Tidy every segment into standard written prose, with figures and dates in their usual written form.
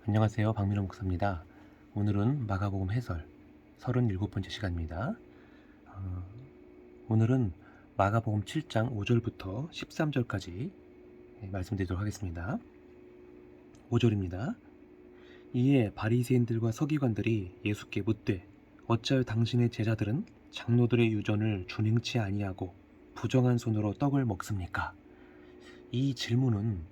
안녕하세요. 박민호 목사입니다. 오늘은 마가복음 해설 37번째 시간입니다. 오늘은 마가복음 7장 5절부터 13절까지 말씀드리도록 하겠습니다. 5절입니다. 이에 바리새인들과 서기관들이 예수께 묻되 어찌하여 당신의 제자들은 장로들의 유전을 준행치 아니하고 부정한 손으로 떡을 먹습니까? 이 질문은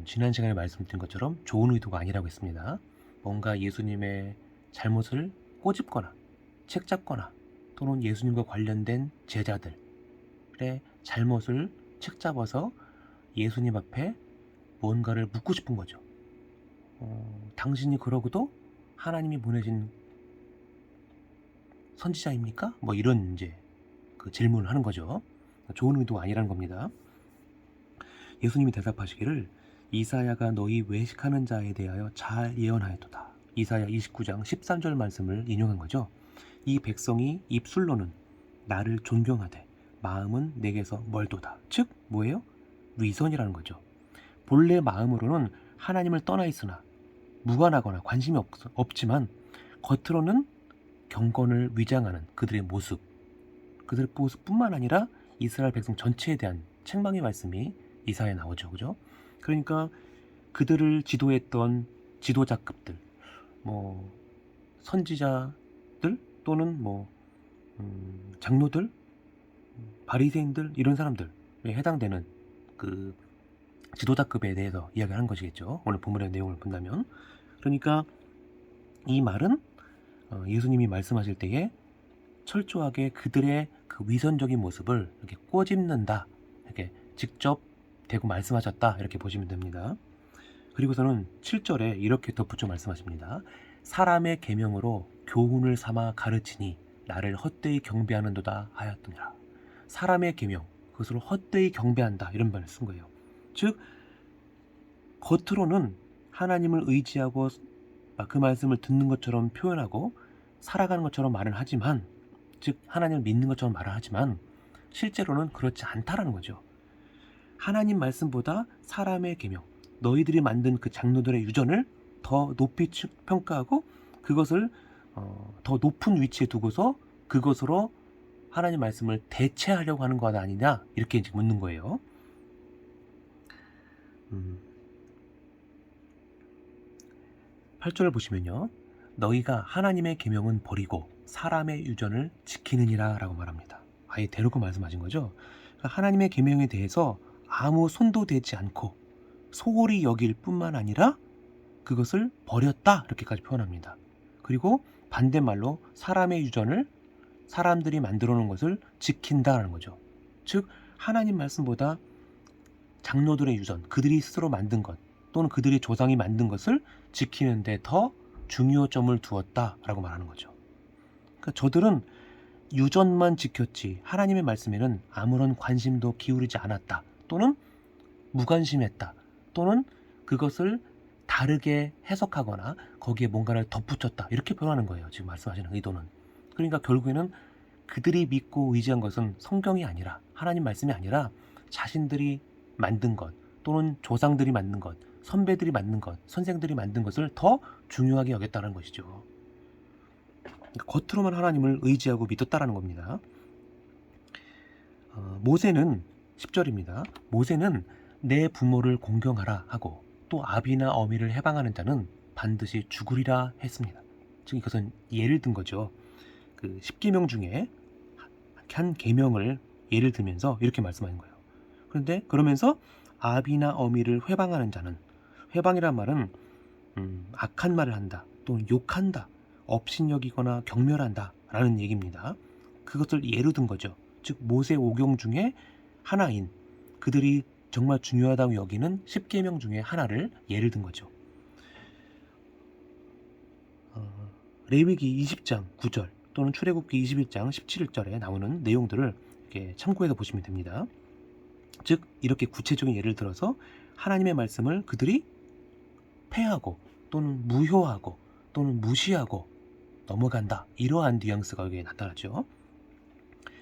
지난 시간에 말씀드린 것처럼 좋은 의도가 아니라고 했습니다. 뭔가 예수님의 잘못을 꼬집거나 책잡거나 또는 예수님과 관련된 제자들의 잘못을 책잡아서 예수님 앞에 무언가를 묻고 싶은 거죠. 당신이 그러고도 하나님이 보내신 선지자입니까? 뭐 이런 이제 그 질문을 하는 거죠. 좋은 의도가 아니라는 겁니다. 예수님이 대답하시기를 이사야가 너희 외식하는 자에 대하여 잘 예언하였도다. 이사야 29장 13절 말씀을 인용한 거죠. 이 백성이 입술로는 나를 존경하되 마음은 내게서 멀도다. 즉 뭐예요? 위선이라는 거죠. 본래 마음으로는 하나님을 떠나 있으나 무관하거나 관심이 없지만 겉으로는 경건을 위장하는 그들의 모습뿐만 아니라 이스라엘 백성 전체에 대한 책망의 말씀이 이사야에 나오죠. 그죠? 그러니까 그들을 지도했던 지도자급들, 선지자들 또는 장로들, 바리새인들 이런 사람들에 해당되는 그 지도자급에 대해서 이야기하는 것이겠죠. 오늘 본문의 내용을 본다면. 그러니까 이 말은 예수님이 말씀하실 때에 철저하게 그들의 그 위선적인 모습을 이렇게 꼬집는다, 이렇게 직접 대고 말씀하셨다, 이렇게 보시면 됩니다. 그리고서는 7절에 이렇게 덧붙여 말씀하십니다. 사람의 계명으로 교훈을 삼아 가르치니 나를 헛되이 경배하는도다 하였더니라. 사람의 계명, 그것을 헛되이 경배한다, 이런 말을 쓴 거예요. 즉 겉으로는 하나님을 의지하고 그 말씀을 듣는 것처럼 표현하고 살아가는 것처럼 말을 하지만, 즉 하나님을 믿는 것처럼 말을 하지만 실제로는 그렇지 않다라는 거죠. 하나님 말씀보다 사람의 계명, 너희들이 만든 그 장로들의 유전을 더 높이 평가하고 그것을 더 높은 위치에 두고서 그것으로 하나님 말씀을 대체하려고 하는 것 아니냐, 이렇게 이제 묻는 거예요. 8절을 보시면요, 너희가 하나님의 계명은 버리고 사람의 유전을 지키느니라 라고 말합니다. 아예 대놓고 말씀하신 거죠. 그러니까 하나님의 계명에 대해서 아무 손도 대지 않고 소홀히 여길 뿐만 아니라 그것을 버렸다, 이렇게까지 표현합니다. 그리고 반대말로 사람의 유전을 사람들이 만들어 놓은 것을 지킨다라는 거죠. 즉 하나님 말씀보다 장로들의 유전, 그들이 스스로 만든 것 또는 그들의 조상이 만든 것을 지키는 데 더 중요점을 두었다라고 말하는 거죠. 그러니까 저들은 유전만 지켰지 하나님의 말씀에는 아무런 관심도 기울이지 않았다, 또는 무관심했다, 또는 그것을 다르게 해석하거나 거기에 뭔가를 덧붙였다, 이렇게 표현하는 거예요. 지금 말씀하시는 의도는. 그러니까 결국에는 그들이 믿고 의지한 것은 성경이 아니라, 하나님 말씀이 아니라 자신들이 만든 것 또는 조상들이 만든 것, 선배들이 만든 것, 선생들이 만든 것을 더 중요하게 여겼다는 것이죠. 그러니까 겉으로만 하나님을 의지하고 믿었다라는 겁니다. 모세는 10절입니다. 모세는 내 부모를 공경하라 하고 또 아비나 어미를 해방하는 자는 반드시 죽으리라 했습니다. 즉 이것은 예를 든 거죠. 그 10계명 중에 한 계명을 예를 들면서 이렇게 말씀하는 거예요. 그런데 그러면서 아비나 어미를 회방하는 자는, 회방이란 말은 악한 말을 한다 또는 욕한다, 업신여기거나 경멸한다 라는 얘기입니다. 그것을 예로 든 거죠. 즉 모세 5경 중에 하나인, 그들이 정말 중요하다고 여기는 10계명 중에 하나를 예를 든 거죠. 레위기 20장 9절 또는 출애굽기 21장 17절에 나오는 내용들을 이렇게 참고해서 보시면 됩니다. 즉 이렇게 구체적인 예를 들어서 하나님의 말씀을 그들이 폐하고 또는 무효하고 또는 무시하고 넘어간다, 이러한 뉘앙스가 여기에 나타나죠.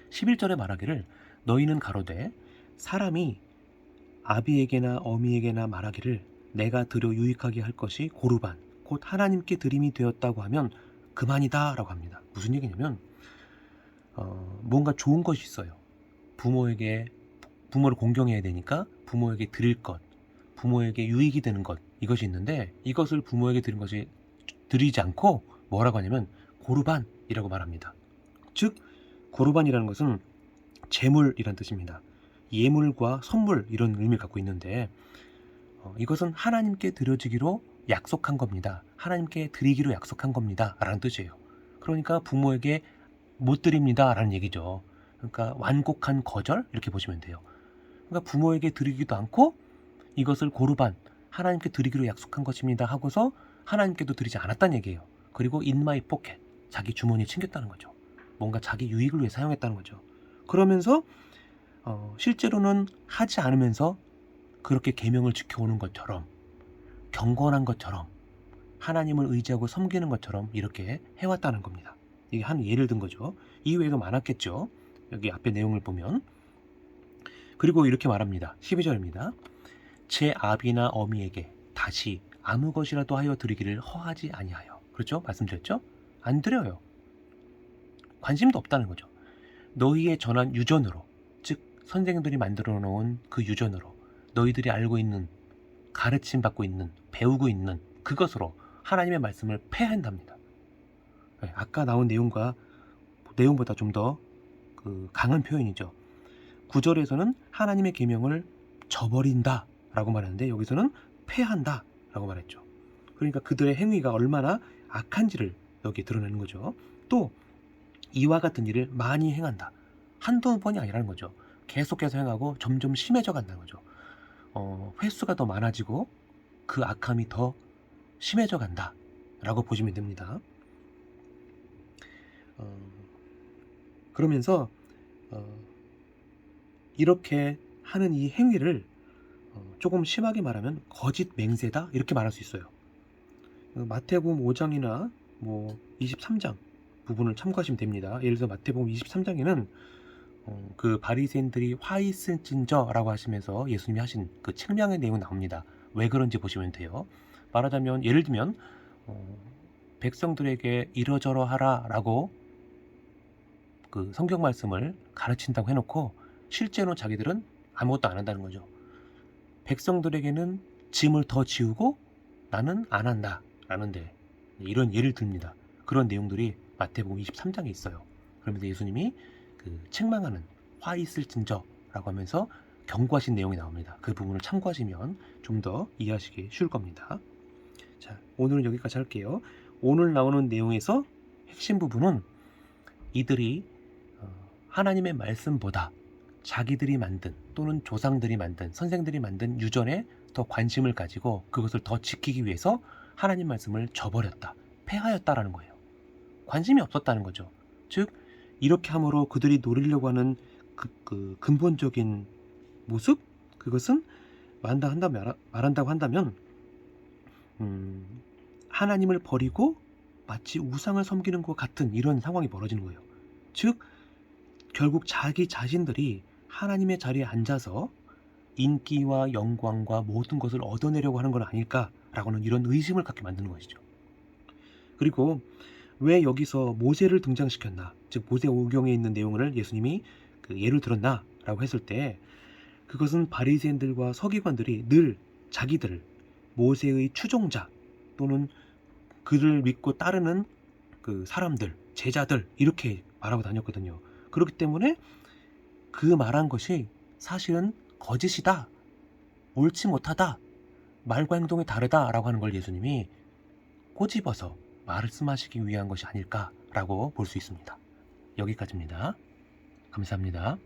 11절에 말하기를 너희는 가로되 사람이 아비에게나 어미에게나 말하기를 내가 드려 유익하게 할 것이 고르반, 곧 하나님께 드림이 되었다고 하면 그만이다 라고 합니다. 무슨 얘기냐면 뭔가 좋은 것이 있어요. 부모를 공경해야 되니까 부모에게 드릴 것, 부모에게 유익이 되는 것, 이것이 있는데 이것을 부모에게 드리지 않고 뭐라고 하냐면 고르반이라고 말합니다. 즉 고르반이라는 것은 제물이란 뜻입니다. 예물과 선물 이런 의미를 갖고 있는데 이것은 하나님께 드려지기로 약속한 겁니다. 하나님께 드리기로 약속한 겁니다 라는 뜻이에요. 그러니까 부모에게 못 드립니다 라는 얘기죠. 그러니까 완곡한 거절 이렇게 보시면 돼요. 그러니까 부모에게 드리기도 않고 이것을 고르반, 하나님께 드리기로 약속한 것입니다 하고서 하나님께도 드리지 않았다는 얘기예요. 그리고 in my pocket, 자기 주머니에 챙겼다는 거죠. 뭔가 자기 유익을 위해 사용했다는 거죠. 그러면서 실제로는 하지 않으면서 그렇게 계명을 지켜오는 것처럼, 경건한 것처럼, 하나님을 의지하고 섬기는 것처럼 이렇게 해왔다는 겁니다. 이게 한 예를 든 거죠. 이외에도 많았겠죠. 여기 앞에 내용을 보면. 그리고 이렇게 말합니다. 12절입니다. 제 아비나 어미에게 다시 아무 것이라도 하여 드리기를 허하지 아니하여. 그렇죠? 말씀드렸죠? 안 드려요. 관심도 없다는 거죠. 너희의 전한 유전으로, 즉 선생님들이 만들어 놓은 그 유전으로, 너희들이 알고 있는, 가르침 받고 있는, 배우고 있는 그것으로 하나님의 말씀을 폐한답니다. 아까 나온 내용보다 좀 더 강한 표현이죠. 9절에서는 하나님의 계명을 저버린다 라고 말하는데 여기서는 폐한다 라고 말했죠. 그러니까 그들의 행위가 얼마나 악한지를 여기 드러내는 거죠. 또 이와 같은 일을 많이 행한다. 한두 번이 아니라는 거죠. 계속해서 행하고 점점 심해져 간다는 거죠. 횟수가 더 많아지고 그 악함이 더 심해져 간다 라고 보시면 됩니다. 그러면서 이렇게 하는 이 행위를 조금 심하게 말하면 거짓 맹세다 이렇게 말할 수 있어요. 마태복음 5장이나 23장 부분을 참고하시면 됩니다. 예를 들어 마태복음 23장에는 그 바리새인들이 화 있을진저라고 하시면서 예수님이 하신 그 책망의 내용이 나옵니다. 왜 그런지 보시면 돼요. 말하자면 예를 들면 백성들에게 이러저러 하라라고 그 성경 말씀을 가르친다고 해놓고 실제로 자기들은 아무것도 안 한다는 거죠. 백성들에게는 짐을 더 지우고 나는 안 한다 라는데 이런 예를 듭니다. 그런 내용들이 마태복음 23장에 있어요. 그러면서 예수님이 그 책망하는 화 있을진저 라고 하면서 경고하신 내용이 나옵니다. 그 부분을 참고하시면 좀 더 이해하시기 쉬울 겁니다. 자, 오늘은 여기까지 할게요. 오늘 나오는 내용에서 핵심 부분은 이들이 하나님의 말씀보다 자기들이 만든 또는 조상들이 만든 선생들이 만든 유전에 더 관심을 가지고 그것을 더 지키기 위해서 하나님 말씀을 저버렸다, 폐하였다라는 거예요. 관심이 없었다는 거죠. 즉 이렇게 함으로 그들이 노리려고 하는 그 근본적인 모습, 그것은 말한다고 한다면 하나님을 버리고 마치 우상을 섬기는 것 같은 이런 상황이 벌어지는 거예요. 즉 결국 자기 자신들이 하나님의 자리에 앉아서 인기와 영광과 모든 것을 얻어내려고 하는 건 아닐까라고는 이런 의심을 갖게 만드는 것이죠. 그리고 왜 여기서 모세를 등장시켰나, 즉 모세오경에 있는 내용을 예수님이 예를 들었나 라고 했을 때 그것은 바리새인들과 서기관들이 늘 자기들을 모세의 추종자 또는 그를 믿고 따르는 그 사람들, 제자들 이렇게 말하고 다녔거든요. 그렇기 때문에 그 말한 것이 사실은 거짓이다, 옳지 못하다, 말과 행동이 다르다라고 하는 걸 예수님이 꼬집어서 말씀하시기 위한 것이 아닐까라고 볼 수 있습니다. 여기까지입니다. 감사합니다.